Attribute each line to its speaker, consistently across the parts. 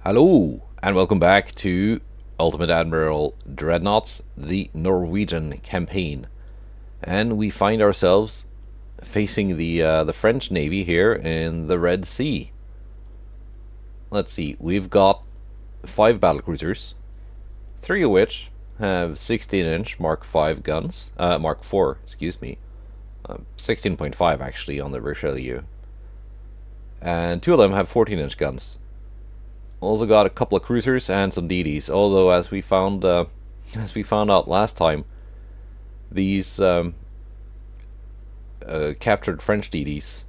Speaker 1: Hello, and welcome back to Ultimate Admiral Dreadnoughts, the Norwegian campaign. And we find ourselves facing the French Navy here in the Red Sea. Let's see, we've got 5 battlecruisers, 3 of which have 16-inch Mark 5 guns, Mark 4, excuse me, 16.5 actually on the Richelieu, and 2 of them have 14-inch guns. Also got a couple of cruisers and some DDs. Although, as we found out last time, these captured French DDs,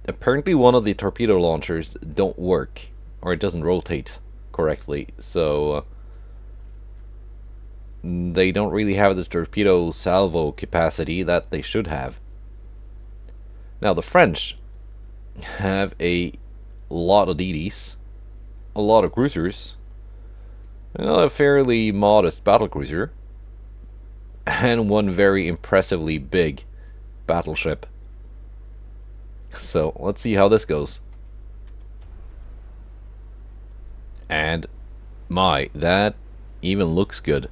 Speaker 1: apparently one of the torpedo launchers don't work, or it doesn't rotate correctly. So they don't really have the torpedo salvo capacity that they should have. Now the French have a lot of DDs, a lot of cruisers, a fairly modest battlecruiser, and one very impressively big battleship. So let's see how this goes. And my, that even looks good.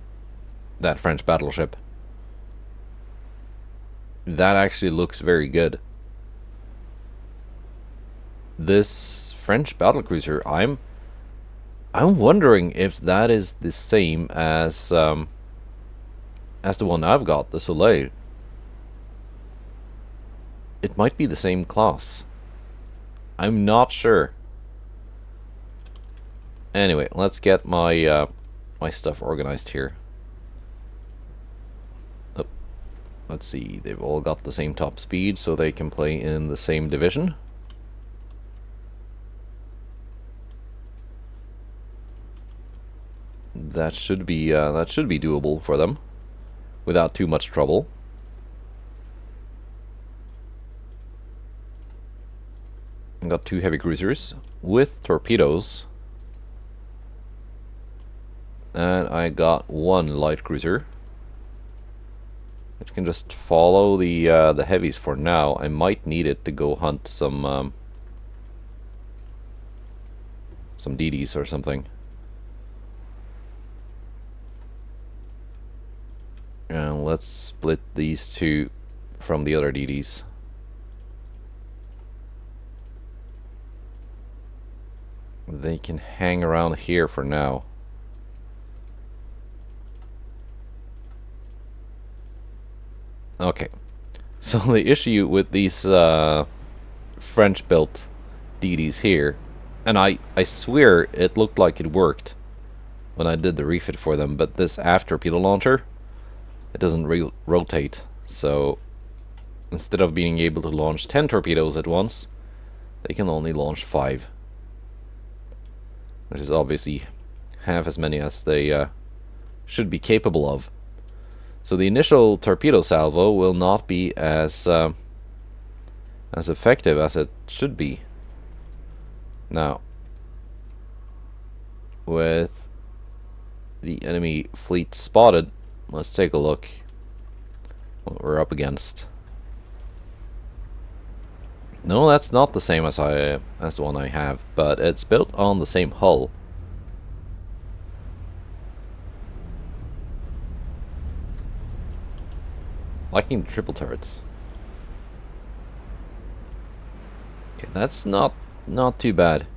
Speaker 1: That French battleship. That actually looks very good. This French battlecruiser, I'm wondering if that is the same as the one I've got, the Soleil. It might be the same class. I'm not sure. Anyway, let's get my my stuff organized here. Oh, let's see, they've all got the same top speed, so they can play in the same division. That should be doable for them without too much trouble. I got 2 heavy cruisers with torpedoes, and I got 1 light cruiser, which can just follow the heavies for now. I might need it to go hunt some DDs or something. And let's split these 2 from the other DDs. They can hang around here for now. Okay, so the issue with these French-built DDs here, and I swear it looked like it worked when I did the refit for them, but this after torpedo launcher, it doesn't rotate, so instead of being able to launch 10 torpedoes at once, they can only launch 5. Which is obviously half as many as they should be capable of. So the initial torpedo salvo will not be as effective as it should be. Now, with the enemy fleet spotted, let's take a look what we're up against. No, that's not the same as the one I have, but it's built on the same hull. Liking the triple turrets. Okay, that's not too bad.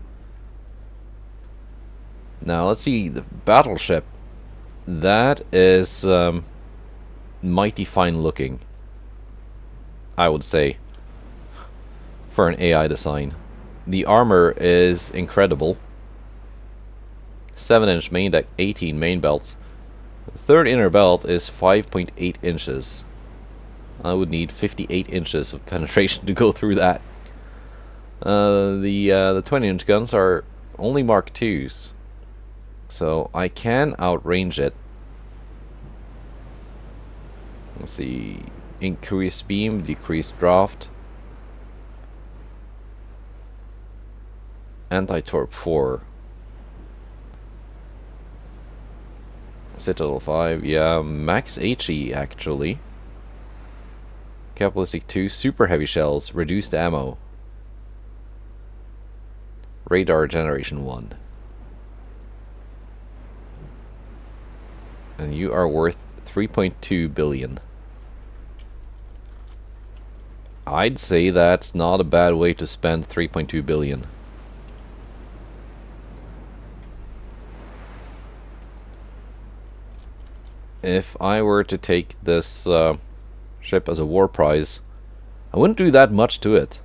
Speaker 1: Now let's see the battleship. That is mighty fine looking, I would say, for an AI design. The armor is incredible. 7-inch main deck, 18 main belts. The third inner belt is 5.8 inches. I would need 58 inches of penetration to go through that. The 20-inch guns are only Mark IIs, so I can outrange it. Let's see, increased beam, decreased draft, anti-torp 4, Citadel 5, yeah, max HE actually. Capitalistic 2, super heavy shells, reduced ammo. Radar generation 1. And you are worth 3.2 billion. I'd say that's not a bad way to spend 3.2 billion. If I were to take this ship as a war prize, I wouldn't do that much to it.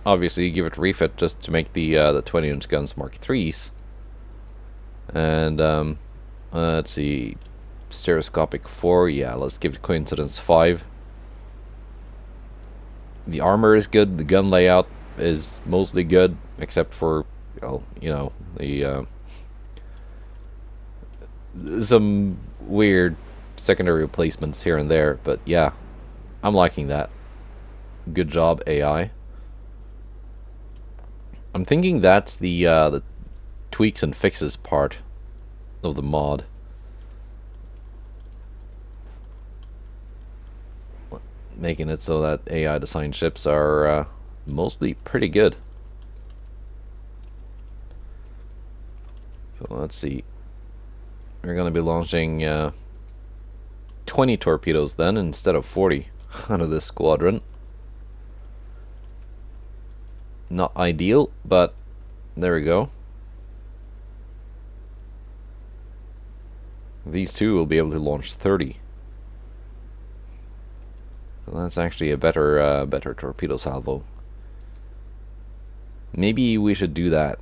Speaker 1: Obviously, give it refit just to make the 20-inch guns Mark IIIs. And let's see, stereoscopic 4. Yeah, let's give it coincidence 5. The armor is good. The gun layout is mostly good, except for, well, you know, the some weird secondary replacements here and there. But yeah, I'm liking that. Good job, AI. I'm thinking that's the tweaks and fixes part of the mod. Making it so that AI designed ships are mostly pretty good. So let's see. We're going to be launching 20 torpedoes then instead of 40 out of this squadron. Not ideal, but there we go. These two will be able to launch 30. So that's actually a better torpedo salvo. Maybe we should do that.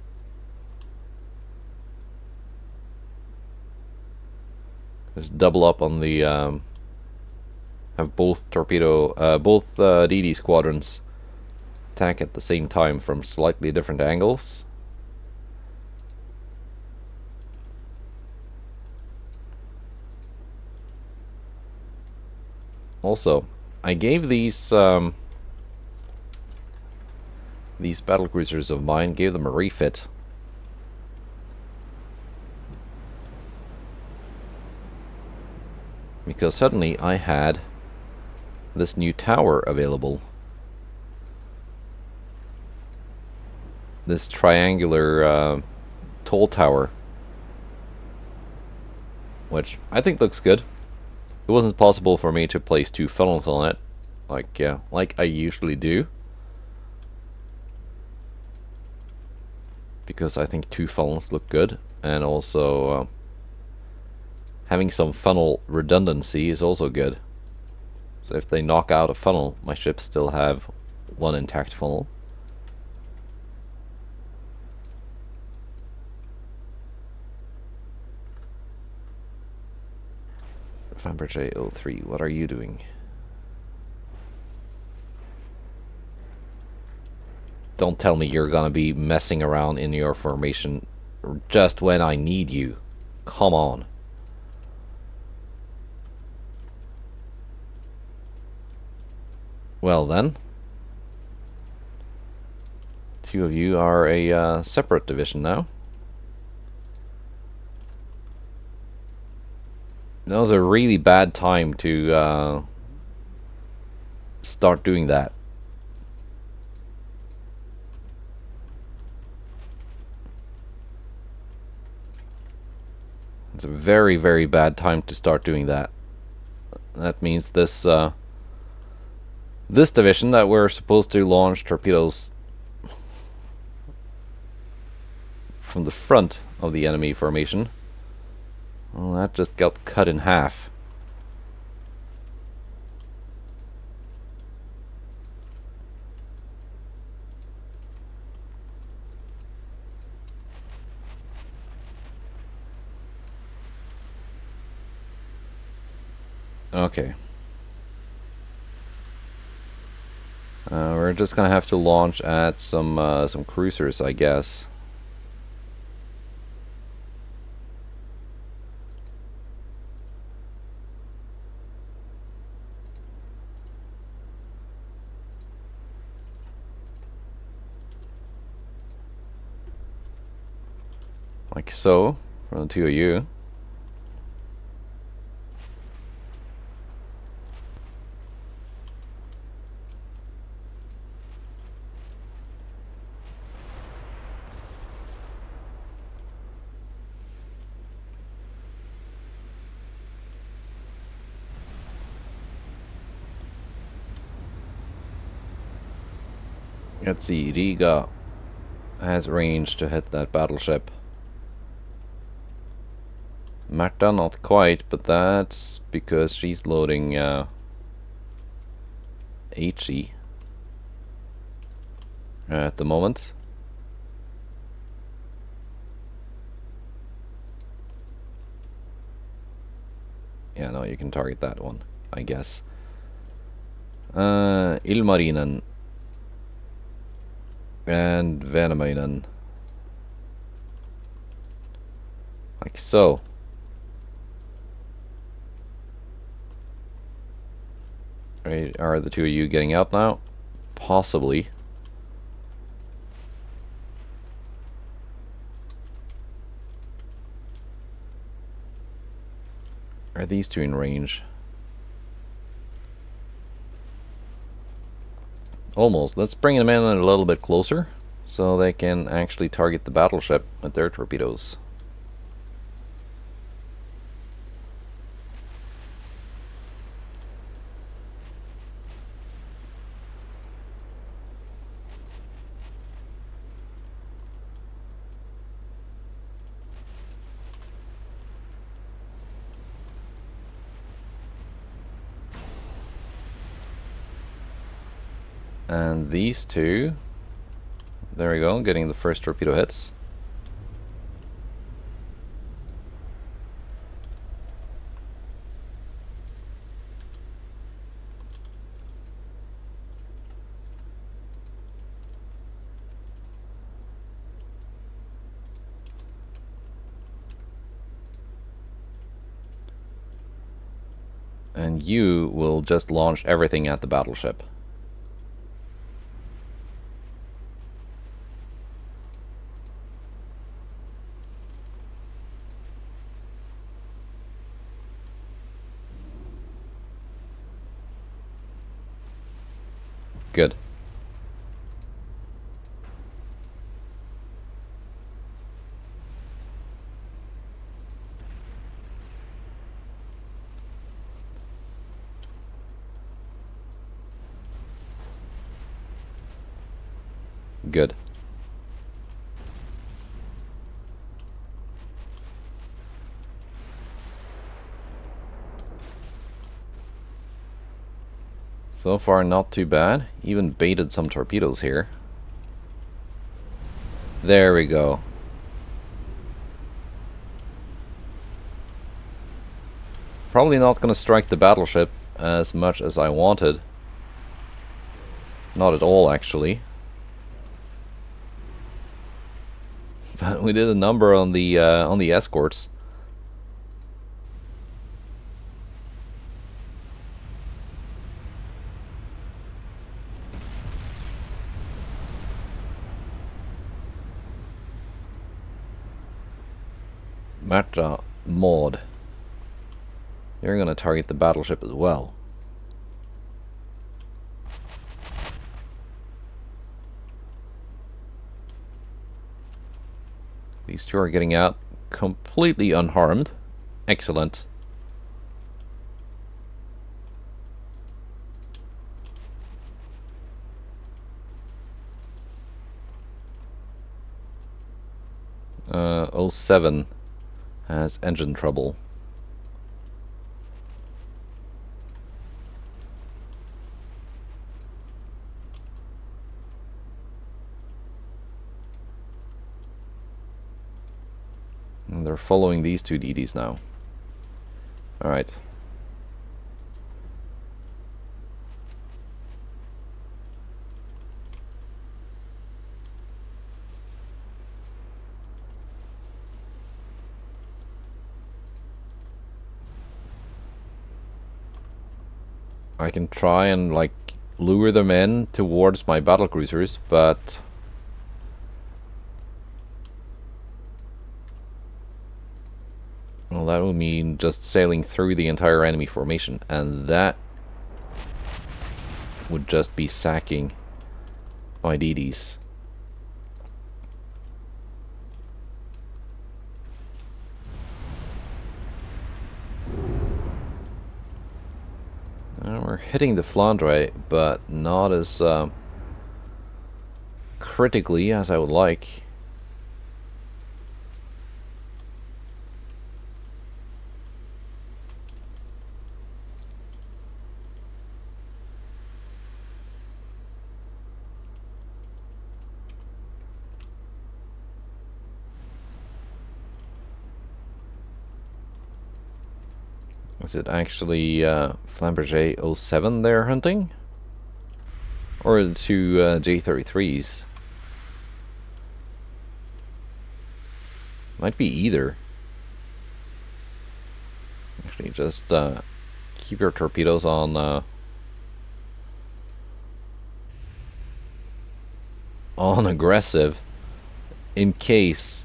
Speaker 1: Just double up on the have both DD squadrons attack at the same time from slightly different angles. Also, I gave these battlecruisers of mine, gave them a refit. Because suddenly I had this new tower available. This triangular toll tower. Which I think looks good. It wasn't possible for me to place 2 funnels on it, like I usually do. Because I think 2 funnels look good, and also having some funnel redundancy is also good. So if they knock out a funnel, my ships still have 1 intact funnel. Fabergé 03, what are you doing? Don't tell me you're gonna be messing around in your formation just when I need you. Come on. Well then. 2 of you are a separate division now. That was a really bad time to start doing that. It's a very, very bad time to start doing that. That means this this division that we're supposed to launch torpedoes from the front of the enemy formation. Well, that just got cut in half. Okay. We're just gonna have to launch at some cruisers, I guess. Like so, from the 2 of you. Let's see, Riga has range to hit that battleship. Marta not quite, but that's because she's loading HE at the moment. Yeah, no, you can target that one, I guess. Ilmarinen and Venemainen. Like so. Right, are the two of you getting out now? Possibly. Are these two in range? Almost. Let's bring them in a little bit closer so they can actually target the battleship with their torpedoes. And these two, there we go, getting the first torpedo hits. And you will just launch everything at the battleship. Good. Good. So far not too bad. Even baited some torpedoes here. There we go. Probably not going to strike the battleship as much as I wanted. Not at all, actually. But we did a number on the escorts. Matra Maud. You're going to target the battleship as well. These two are getting out completely unharmed. Excellent. Uh, 07 has engine trouble. And they're following these two DDs now. Alright. I can try and like lure them in towards my battlecruisers, but well, that would mean just sailing through the entire enemy formation, and that would just be sacking my DDs. We're hitting the Flandre, but not as critically as I would like. Is it actually Flamberger 07 they're hunting? Or the two J33s? Might be either. Actually, just keep your torpedoes on aggressive, in case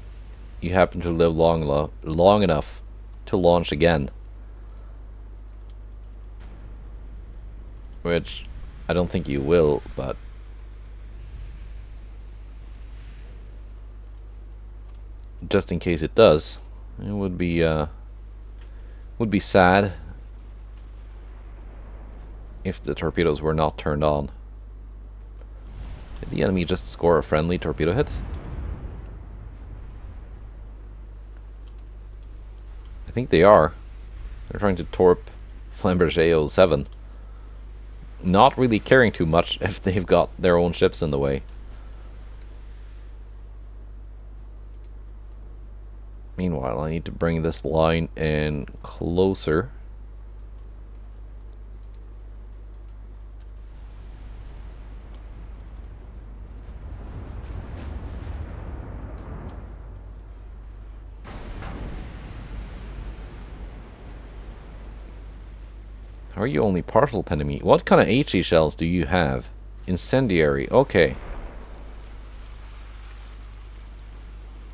Speaker 1: you happen to live long enough to launch again. Which I don't think you will, but just in case it does, it would be sad if the torpedoes were not turned on. Did the enemy just score a friendly torpedo hit? I think they are. They're trying to torp Flamberger 07. Not really caring too much if they've got their own ships in the way. Meanwhile, I need to bring this line in closer. How are you only partial penemy? What kind of HE shells do you have? Incendiary, okay.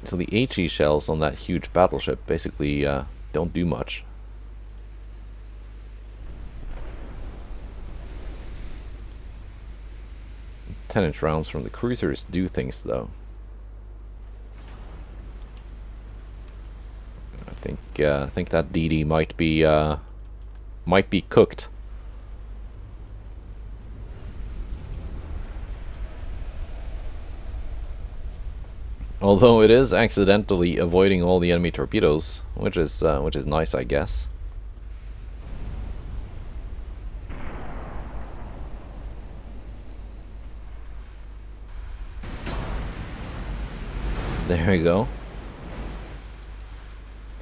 Speaker 1: So the HE shells on that huge battleship basically don't do much. Ten-inch rounds from the cruisers do things though. I think that DD might be cooked. Although it is accidentally avoiding all the enemy torpedoes, which is nice, I guess. There we go.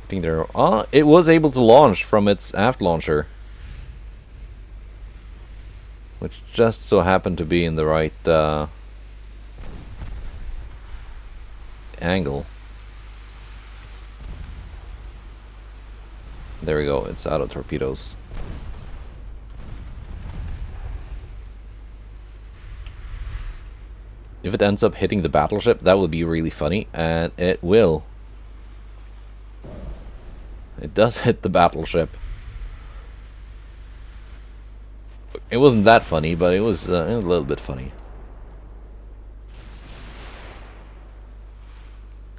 Speaker 1: I think they're it was able to launch from its aft launcher, which just so happened to be in the right angle. There we go, it's out of torpedoes. If it ends up hitting the battleship, that would be really funny, and it will. It does hit the battleship. It wasn't that funny, but it was a little bit funny.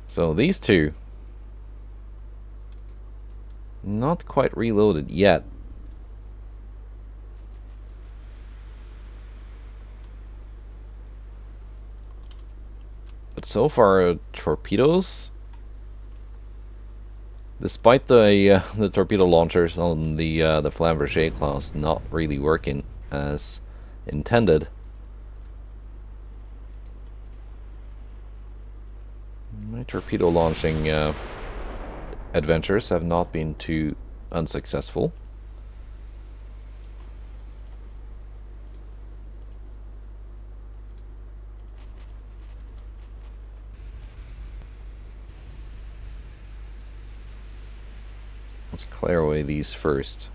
Speaker 1: So these two, not quite reloaded yet. But so far, torpedoes, despite the torpedo launchers on the Flamberger class not really working as intended, my torpedo launching adventures have not been too unsuccessful. Let's clear away these first.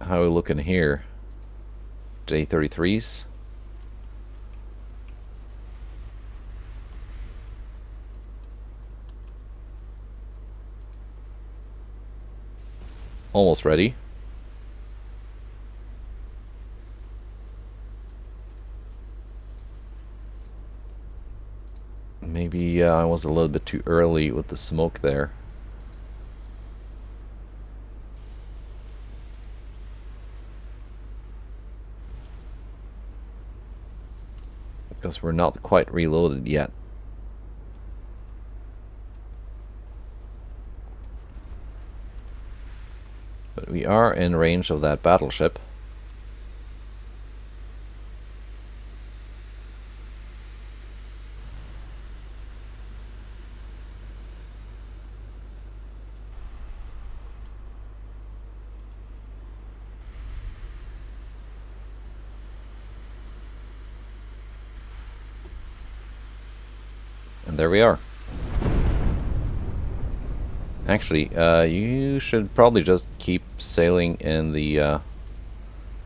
Speaker 1: How are we looking here? J33s. Almost ready. Maybe I was a little bit too early with the smoke there. Because we're not quite reloaded yet. But we are in range of that battleship. And there we are. Actually, you should probably just keep sailing in the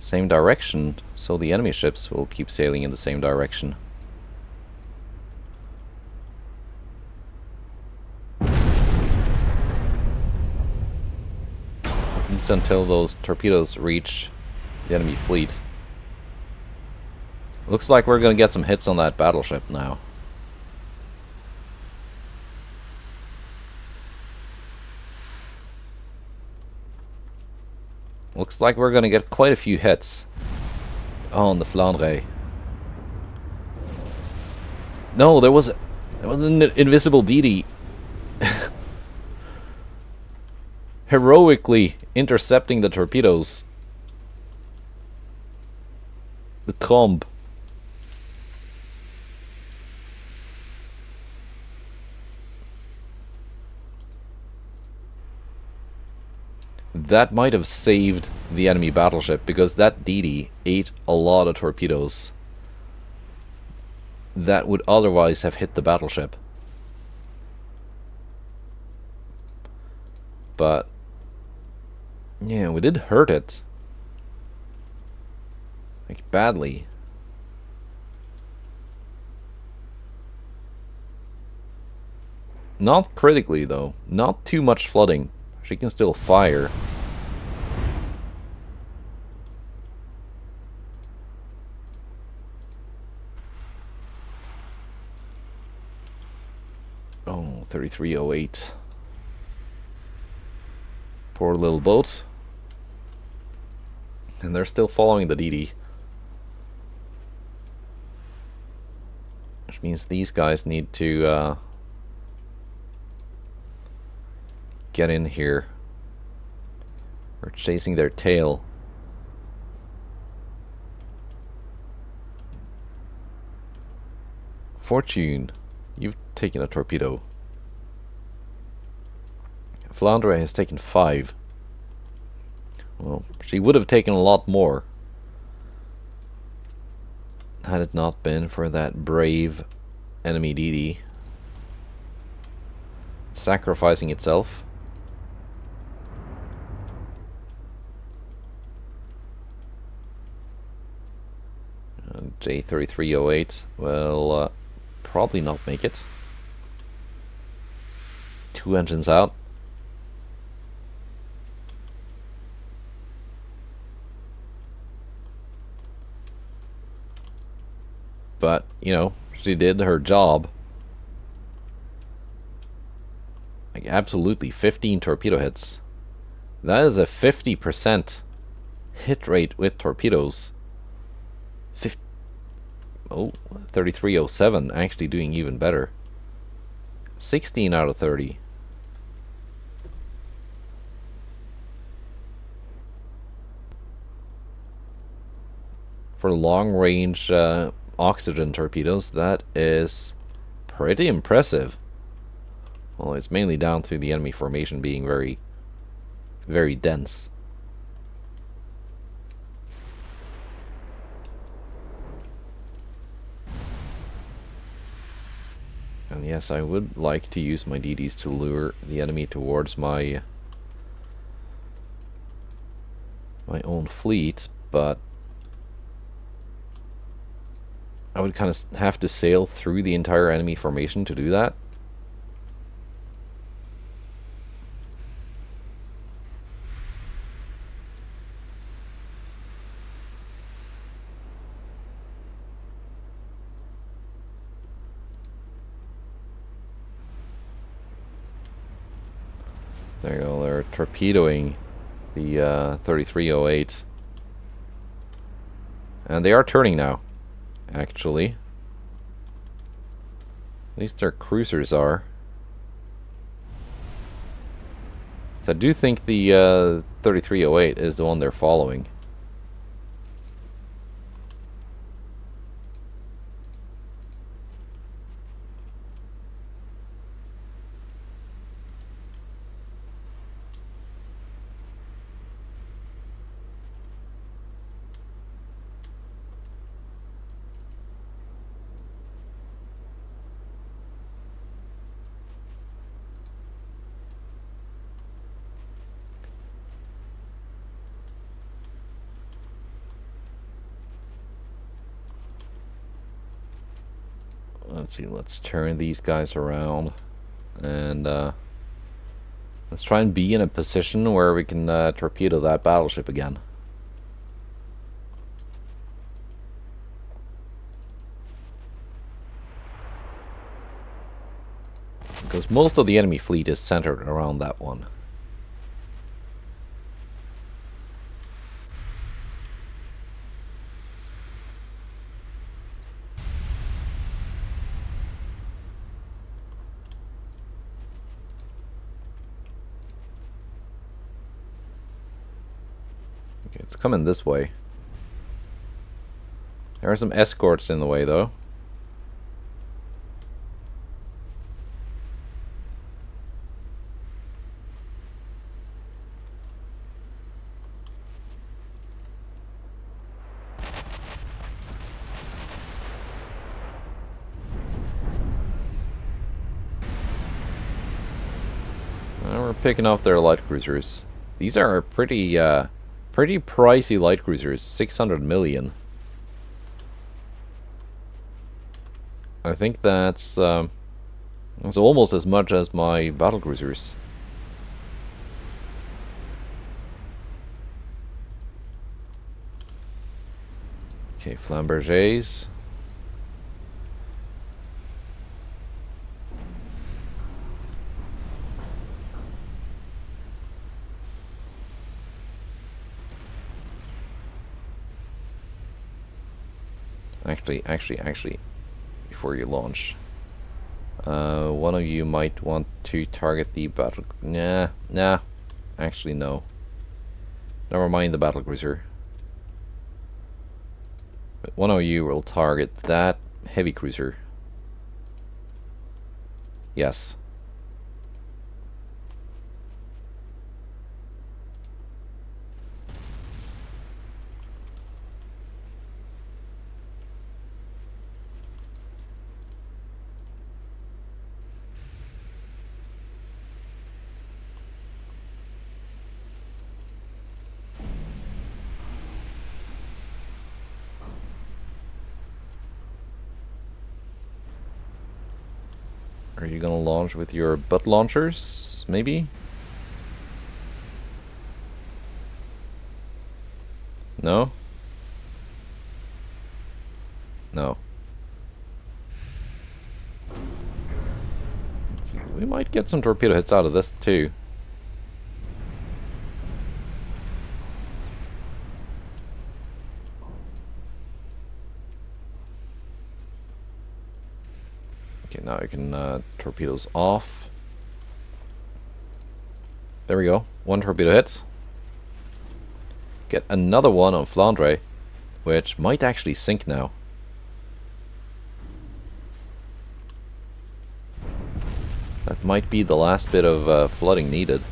Speaker 1: same direction, so the enemy ships will keep sailing in the same direction. At least until those torpedoes reach the enemy fleet. Looks like we're gonna get some hits on that battleship now. Looks like we're gonna get quite a few hits on the Flandre. No, there was an invisible DD heroically intercepting the torpedoes. The Trombe. That might have saved the enemy battleship, because that DD ate a lot of torpedoes that would otherwise have hit the battleship. But yeah, we did hurt it. Like, badly. Not critically, though. Not too much flooding. She can still fire. Oh, 3308. Poor little boat. And they're still following the DD. Which means these guys need to get in here. We're chasing their tail. Fortune, you've taken a torpedo. Flandre has taken 5. Well, she would have taken a lot more had it not been for that brave enemy DD sacrificing itself. J3308 will probably not make it. 2 engines out. But, you know, she did her job. Like, absolutely, 15 torpedo hits. That is a 50% hit rate with torpedoes. 3307, actually doing even better. 16 out of 30. For long range oxygen torpedoes, that is pretty impressive. Well, it's mainly down to the enemy formation being very, very dense. And yes, I would like to use my DDs to lure the enemy towards my own fleet, but I would kind of have to sail through the entire enemy formation to do that. There you go, they're torpedoing the 3308. And they are turning now, actually. At least their cruisers are. So I do think the 3308 is the one they're following. Let's see, let's turn these guys around. And let's try and be in a position where we can torpedo that battleship again. Because most of the enemy fleet is centered around that one. Okay, it's coming this way. There are some escorts in the way, though. We're picking off their light cruisers. These are pretty pricey light cruisers. 600 million. I think that's almost as much as my battlecruisers. Okay, Flambergers. Actually, before you launch, one of you might want to target the battle. Nah. Actually, no. Never mind the battlecruiser. But one of you will target that heavy cruiser. Yes. Are you gonna launch with your butt launchers, maybe? No? No. We might get some torpedo hits out of this too. Okay, now I can torpedoes off. There we go. One torpedo hits. Get another one on Flandre, which might actually sink now. That might be the last bit of flooding needed.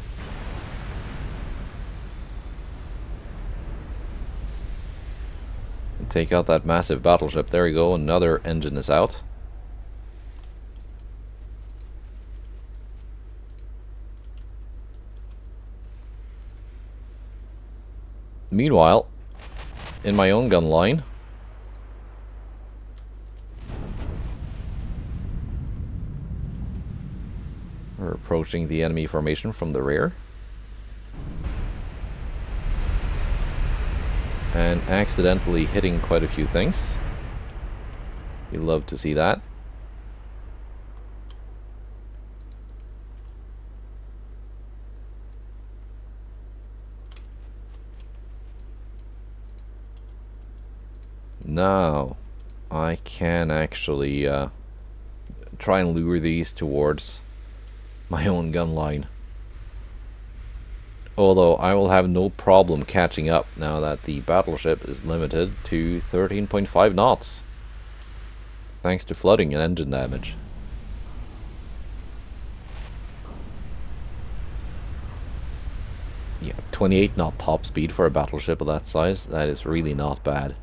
Speaker 1: And take out that massive battleship. There we go, another engine is out. Meanwhile, in my own gun line, we're approaching the enemy formation from the rear. And accidentally hitting quite a few things. You love to see that. Now, I can actually try and lure these towards my own gun line. Although I will have no problem catching up now that the battleship is limited to 13.5 knots. Thanks to flooding and engine damage. Yeah, 28 knot top speed for a battleship of that size. That is really not bad.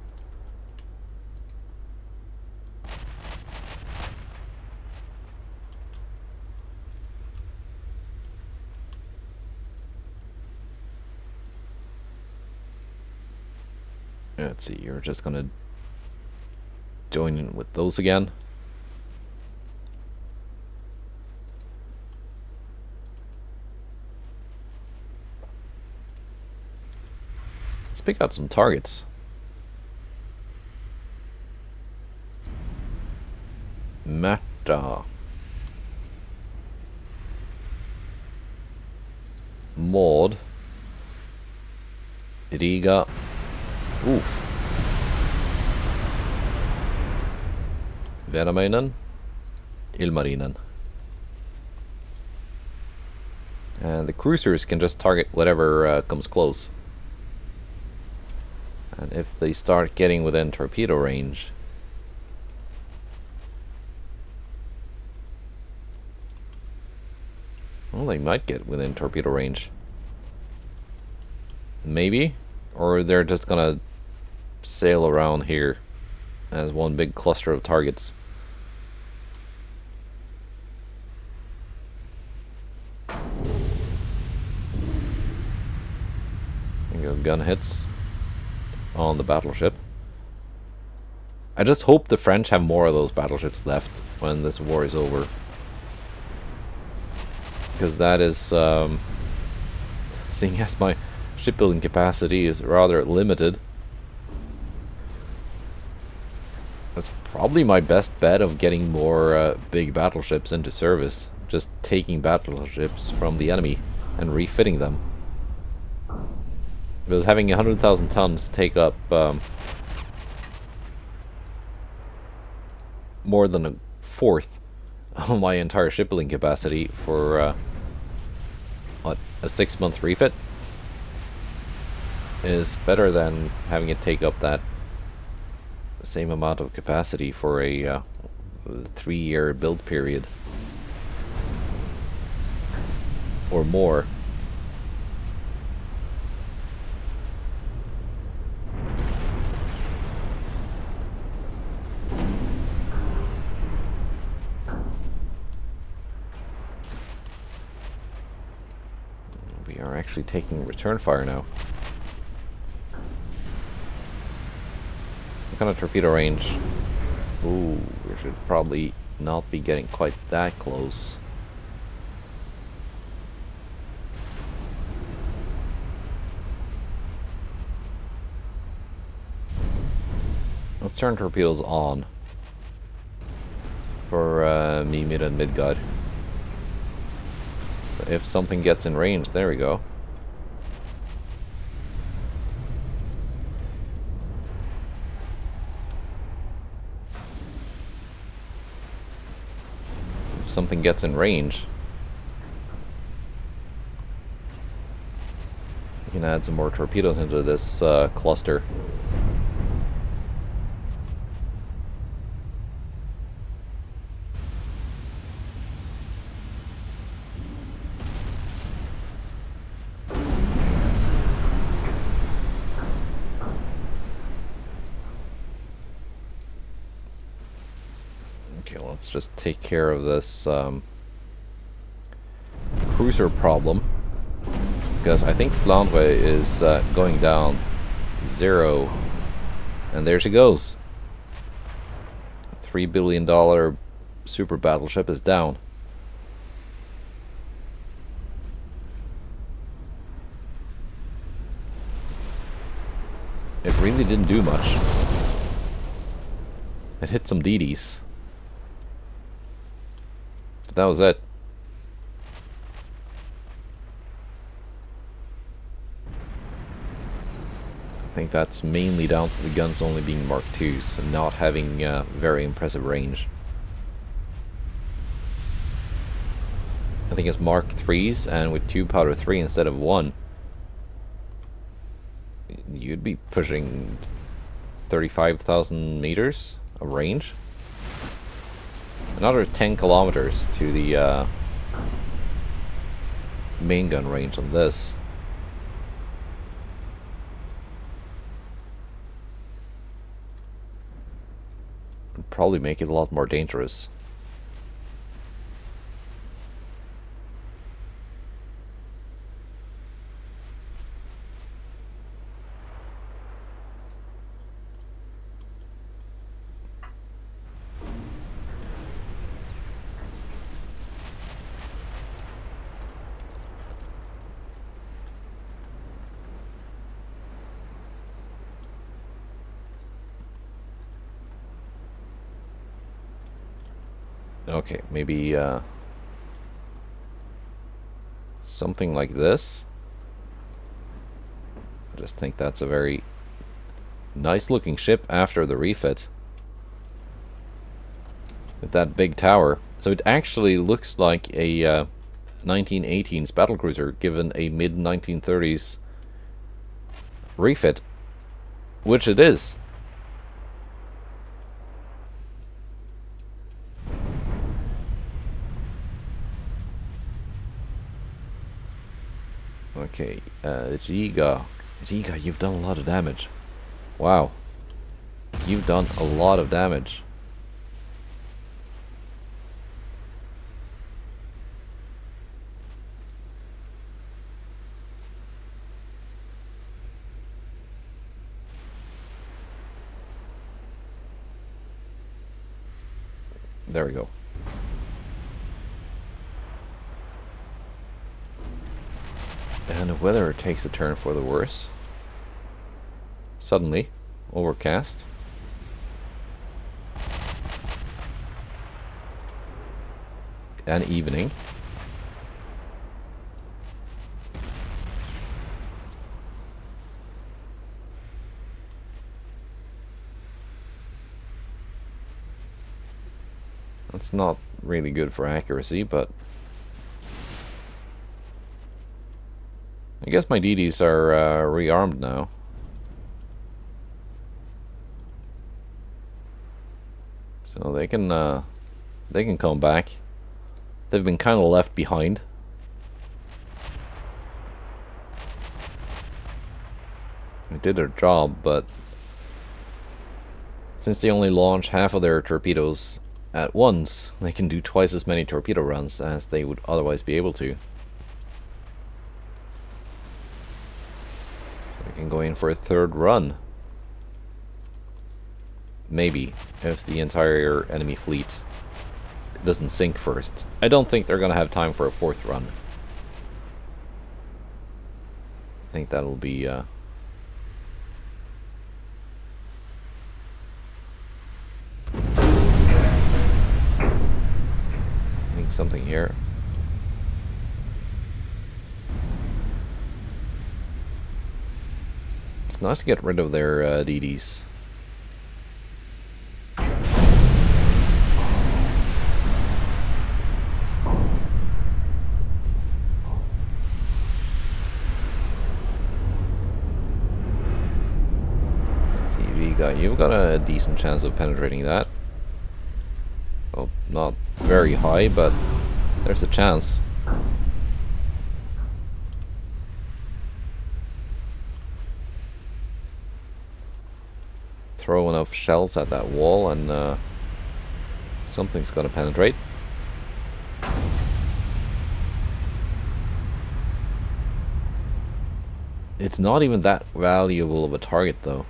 Speaker 1: Let's see, you're just gonna join in with those again. Let's pick out some targets. Märta. Maud. Riga. Oof. Venämäinen. Ilmarinen. And the cruisers can just target whatever comes close. And if they start getting within torpedo range, well, they might get within torpedo range. Maybe. Or they're just gonna sail around here as one big cluster of targets. There you go, gun hits on the battleship. I just hope the French have more of those battleships left when this war is over. Because that is, seeing as my shipbuilding capacity is rather limited, that's probably my best bet of getting more big battleships into service. Just taking battleships from the enemy and refitting them. Because having 100,000 tons take up more than a fourth of my entire shipbuilding capacity for what, a 6-month refit is better than having it take up that same amount of capacity for a 3-year build period or more. We are actually taking return fire now. What kind of torpedo range? Ooh, we should probably not be getting quite that close. Let's turn torpedoes on for me, mid, and mid-guide. If something gets in range, there we go. If something gets in range, we can add some more torpedoes into this cluster. Okay, let's just take care of this cruiser problem, because I think Flandre is going down 0, and there she goes. $3 billion super battleship is down. It really didn't do much. It hit some DDs. But that was it. I think that's mainly down to the guns only being Mark IIs and not having very impressive range. I think it's Mark IIIs, and with 2 powder 3 instead of 1, you'd be pushing 35,000 meters of range. Another 10 kilometers to the main gun range on this. Would probably make it a lot more dangerous. Okay, maybe something like this. I just think that's a very nice looking ship after the refit. With that big tower. So it actually looks like a 1918's battlecruiser given a mid-1930s refit. Which it is. Okay, Giga, you've done a lot of damage. Wow. You've done a lot of damage. There we go. And the weather takes a turn for the worse. Suddenly, overcast. And evening. That's not really good for accuracy, but I guess my DDs are rearmed now. So they can come back. They've been kind of left behind. They did their job, but since they only launch half of their torpedoes at once, they can do twice as many torpedo runs as they would otherwise be able to. So we can go in for a third run. Maybe, if the entire enemy fleet doesn't sink first. I don't think they're gonna have time for a fourth run. I think that'll be something here. It's nice to get rid of their DDs. Let's see, you've got a decent chance of penetrating that. Well, not very high, but there's a chance. Throw enough shells at that wall and something's gonna penetrate. It's not even that valuable of a target though.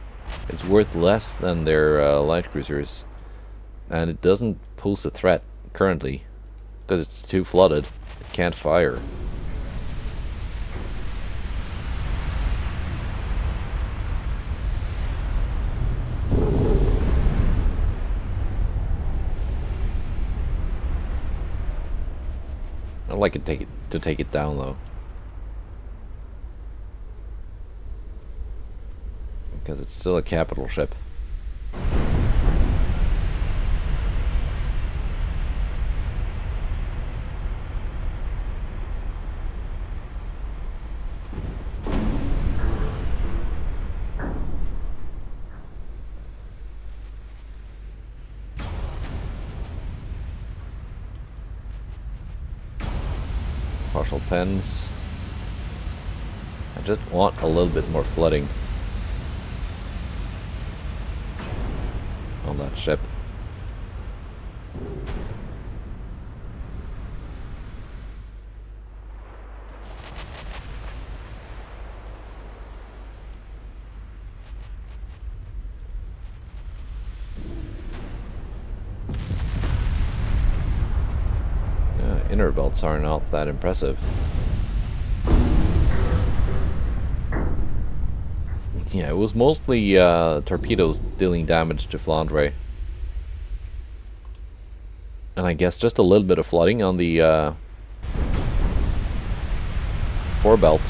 Speaker 1: It's worth less than their light cruisers, and it doesn't pose a threat currently because it's too flooded. It can't fire. I'd like it to take it down though. because it's still a capital ship. Partial pens. I just want a little bit more flooding on that ship. Inner belts are not that impressive. Yeah, it was mostly torpedoes dealing damage to Flandre. And I guess just a little bit of flooding on the forebelt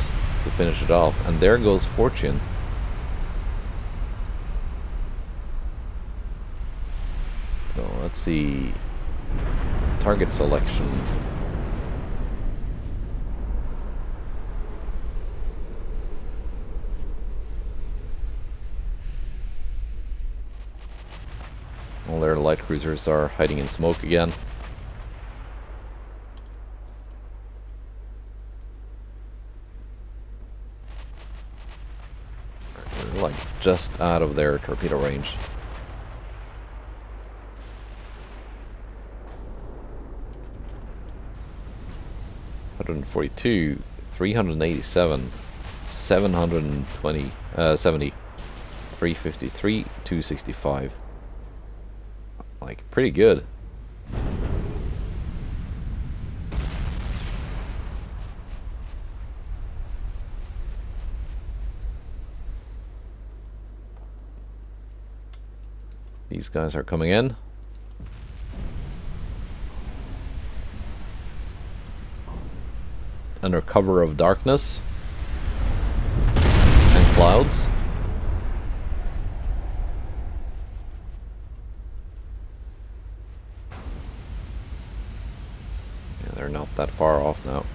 Speaker 1: to finish it off. And there goes Fortune. So let's see. Target selection. All their light cruisers are hiding in smoke again. They're like just out of their torpedo range. $142, 387, 720, 70, 353, 265. Like, pretty good. These guys are coming in. Under cover of darkness and clouds. Yeah, they're not that far off now.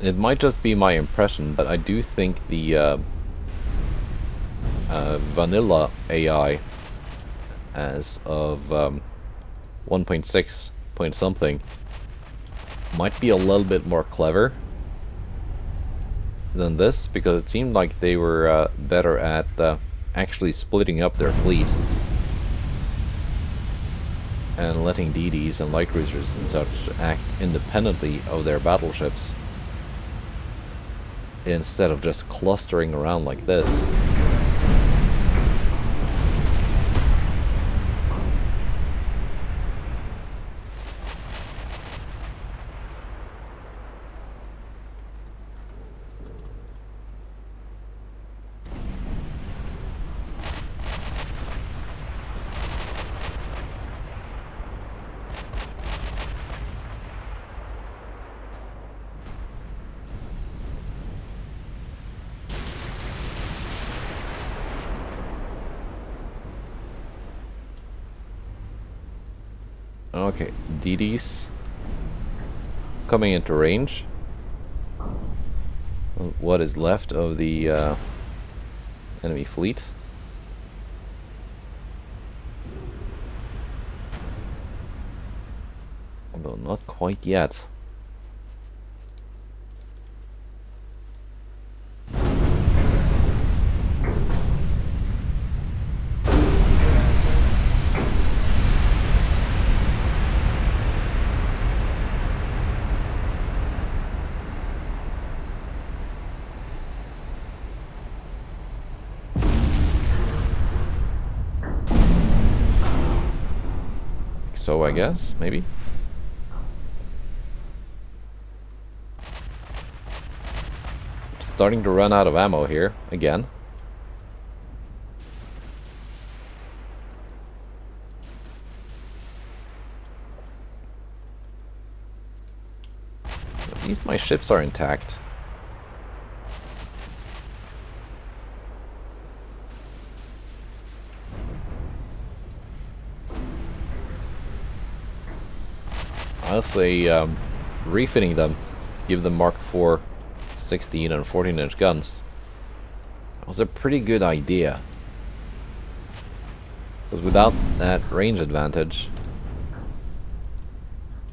Speaker 1: It might just be my impression, but I do think the vanilla AI as of 1.6 point something might be a little bit more clever than this, because it seemed like they were better at actually splitting up their fleet and letting DDs and light cruisers and such act independently of their battleships, instead of just clustering around like this. Okay, DDs coming into range. What is left of the enemy fleet. Although not quite yet. So I guess, maybe. starting to run out of ammo here again. At least my ships are intact. Honestly, refitting them, give them Mark IV 16 and 14-inch guns, was a pretty good idea. Because without that range advantage,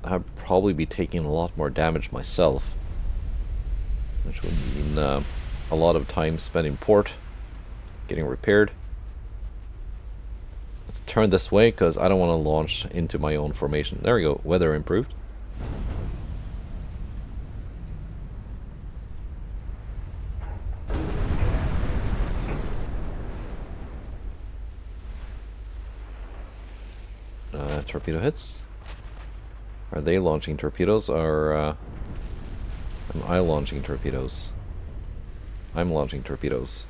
Speaker 1: I'd probably be taking a lot more damage myself, which would mean a lot of time spent in port, getting repaired. Let's turn this way, because I don't want to launch into my own formation. There we go, weather improved. Torpedo hits. Are they launching torpedoes, or am I launching torpedoes? I'm launching torpedoes.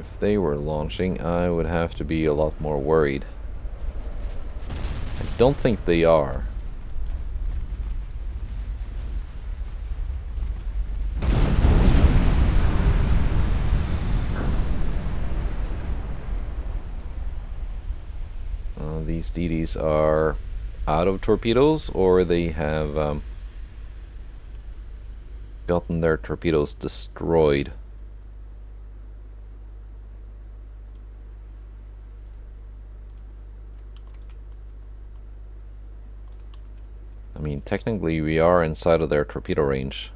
Speaker 1: If they were launching, I would have to be a lot more worried. I don't think they are. These DDs are out of torpedoes, or they have gotten their torpedoes destroyed. I mean, technically we are inside of their torpedo range.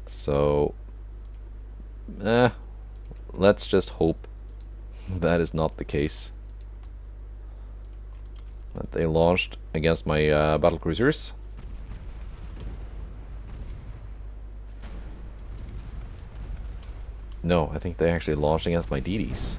Speaker 1: So, let's just hope that is not the case. That they launched against my battlecruisers. No, I think they actually launched against my DDs.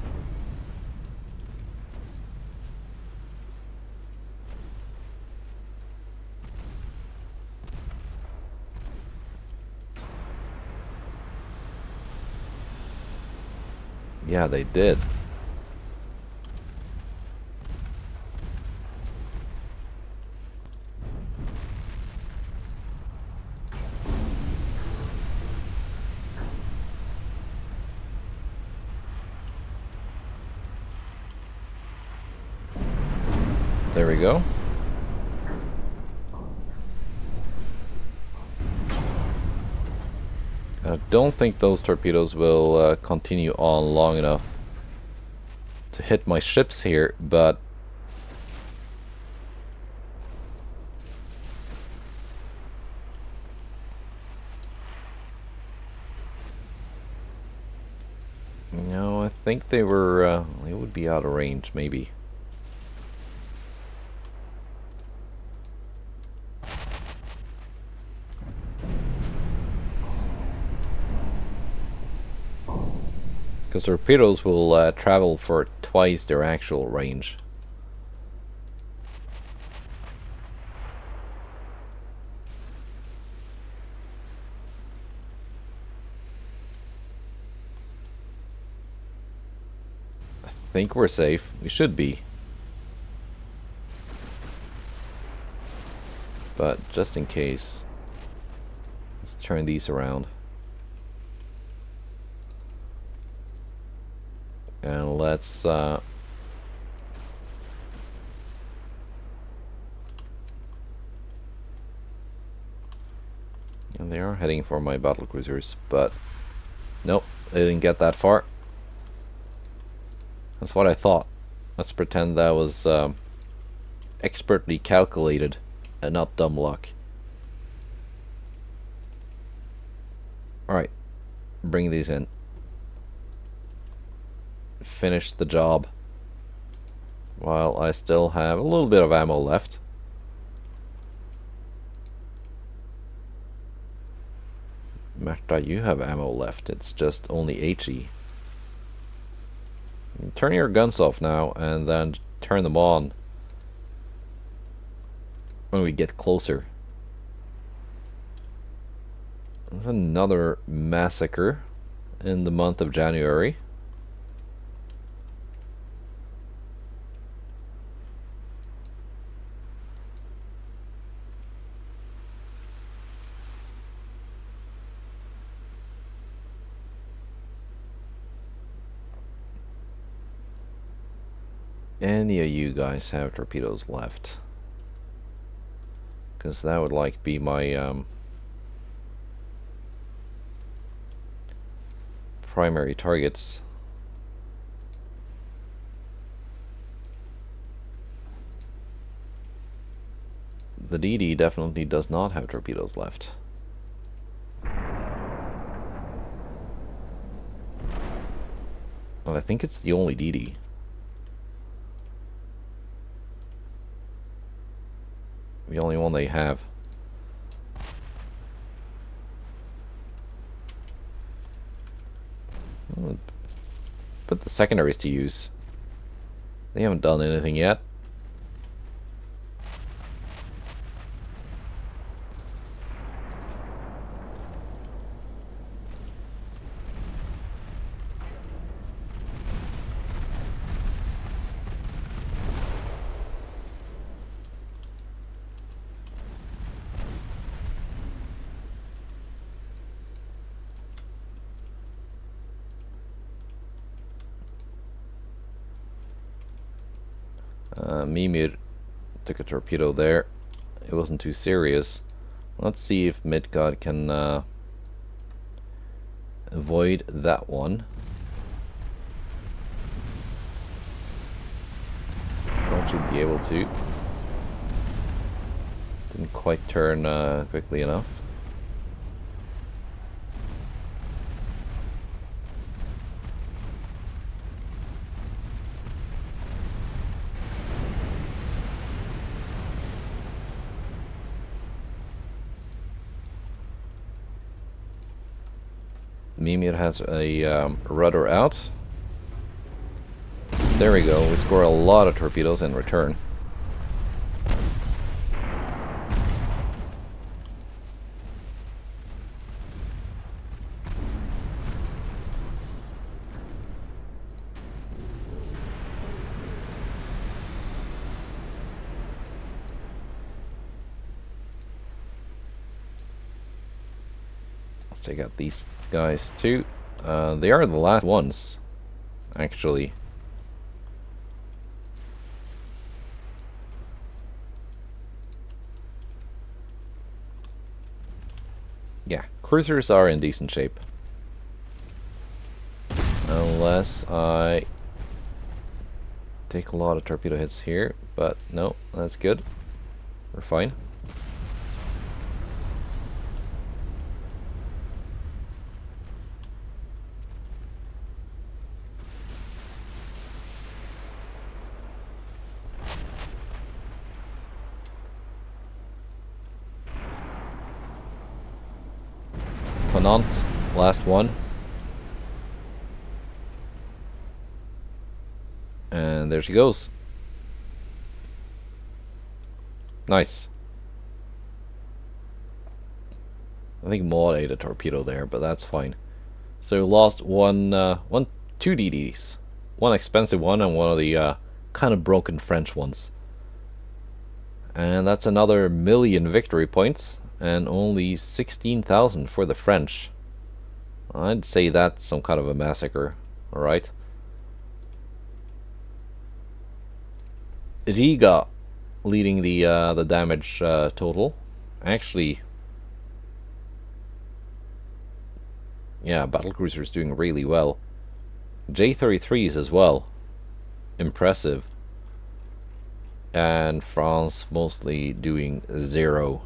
Speaker 1: Yeah, they did. There we go. I don't think those torpedoes will continue on long enough to hit my ships here, but no, I think they would be out of range, maybe. Because torpedoes will travel for twice their actual range. I think we're safe. We should be. But just in case, let's turn these around. And let's and they are heading for my battlecruisers, but nope, they didn't get that far. That's what I thought. Let's pretend that was expertly calculated and not dumb luck. Alright, bring these in. finish the job while I still have a little bit of ammo left. Marta, you have ammo left. It's just only HE. Turn your guns off now and then turn them on when we get closer. There's another massacre in the month of January. Any of you guys have torpedoes left? Because that would like be my primary targets. The DD definitely does not have torpedoes left. Well, I think it's the only DD. The only one they have. Put the secondaries to use. They haven't done anything yet. Mimir took a torpedo there. It wasn't too serious. Let's see if Midgard can avoid that one. Don't you be able to? Didn't quite turn quickly enough. Mimir has a rudder out. There we go. We score a lot of torpedoes in return. Let's take out these guys too. They are the last ones, actually. Yeah, cruisers are in decent shape. Unless I take a lot of torpedo hits here, but no, that's good. We're fine. Ponant, last one. And there she goes. Nice. I think Maud ate a torpedo there, but that's fine. So we lost two DDs. One expensive one and one of the kind of broken French ones. And that's another 1,000,000 victory points. And only 16,000 for the French. I'd say that's some kind of a massacre. Alright. Riga leading the damage total. Actually, yeah, battlecruisers doing really well. J-33s as well. Impressive. And France mostly doing 0.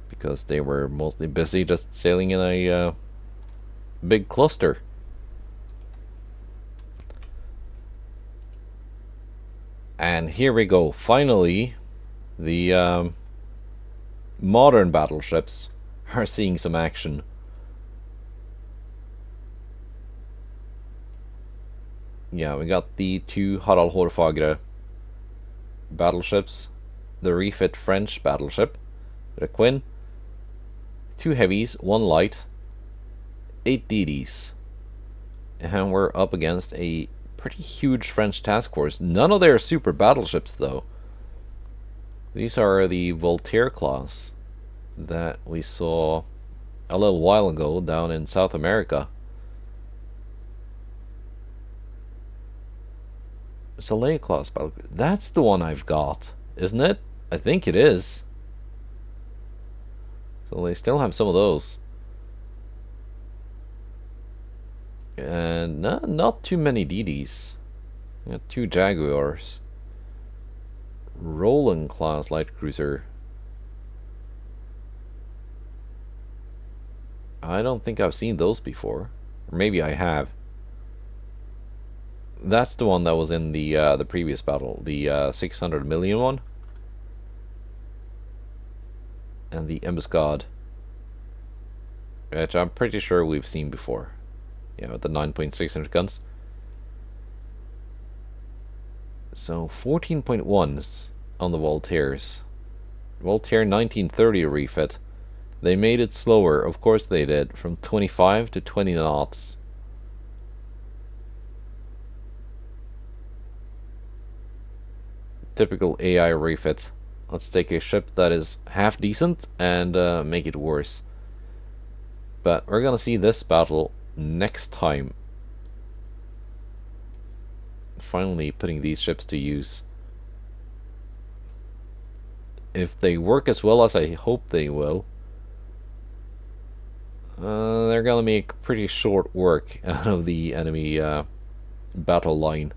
Speaker 1: Because they were mostly busy just sailing in a big cluster. And here we go. Finally, the modern battleships are seeing some action. Yeah, we got the two Harald Hårfagre battleships, the refit French battleship, the Quinn, two heavies, one light, 8 DDs, and we're up against a pretty huge French task force. None of their super battleships, though. These are the Voltaire class that we saw a little while ago down in South America. Soleil class battle. That's the one I've got, isn't it? I think it is. So they still have some of those. And not too many DDs. Got two Jaguars. Roland class light cruiser. I don't think I've seen those before. Or maybe I have. That's the one that was in the previous battle, the 600 million one, and the Embuscade, which I'm pretty sure we've seen before. Yeah, with the 9.600 guns. So 14.1s on the Voltaires. Voltaire 1930 refit. They made it slower, of course they did, from 25 to 20 knots. Typical AI refit. Let's take a ship that is half decent and make it worse. But we're gonna see this battle next time. Finally putting these ships to use. If they work as well as I hope they will, they're gonna make pretty short work out of the enemy battle line.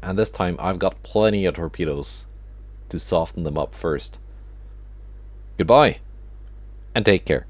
Speaker 1: And this time I've got plenty of torpedoes to soften them up first. Goodbye, and take care.